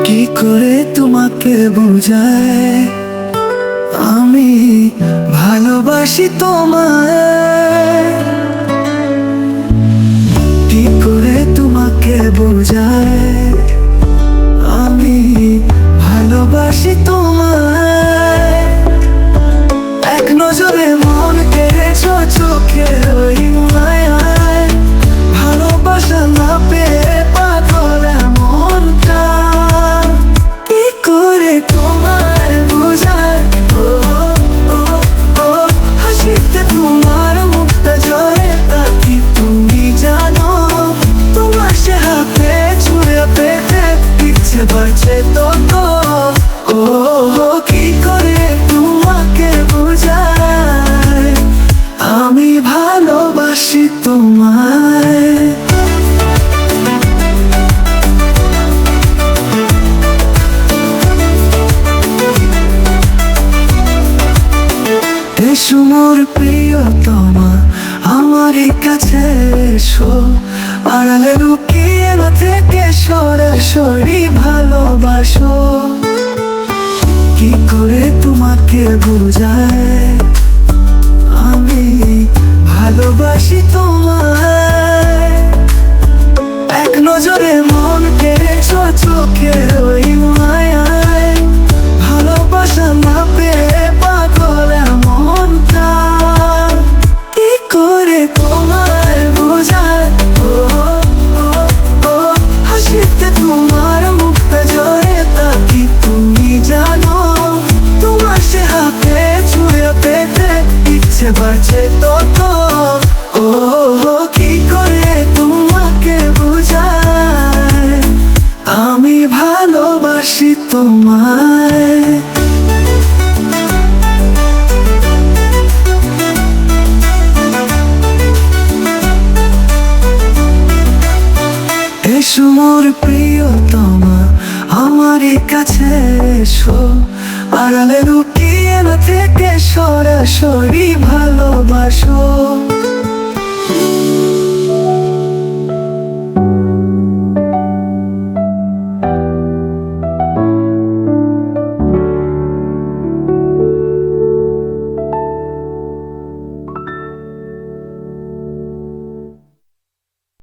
কি করে তোমাকে বোঝায় আমি ভালোবাসি তোমায়? কি করে তোমাকে বোঝায় আমি ভালোবাসি তোমায়? এক নজরে মন কেড়েছ চোখের ওই মায়ায়, ভালোবাসা না পেয়ে পাগল এমনটা। কি করে তোমায় বোঝায়? ও ও ও হাসিতে তোমার মুখটা জড়ে তা কি তুমি জানো? তোমার সে হাতে ছুঁয়ে পেতে ইচ্ছে বাড়ছে তত। ও কি করে তোমাকে বোঝায় আমি ভালোবাসি তোমায়? এসো মোর প্রিয়তমা, আমার কাছে এসো, আড়ালে লুকিয়ে না থেকে সরাসরি ভালোবাসো। কি করে তোমাকে বোঝায় আমি ভালোবাসি তোমায়? এক নজরে মন কেড়েছ চোখের ওই মায়ায়, ভালোবাসা না পেয়ে পাগল এমনটা। কি করে তোমায় বোঝায়? ও ও ও হাসিতে তোমার মুখটা জড়ে তা কি তুমি জানো? তোমার সে হাতে ছুঁয়ে পেতে ইচ্ছে বাড়ছে তত। ও কি করে তোমাকে বোঝায় আমি ভালোবাসি তোমায়? এসো মোর প্রিয়তমা, আমার কাছে এসো, আড়ালে লুকিয়ে না থেকে সরাসরি ভালোবাসো।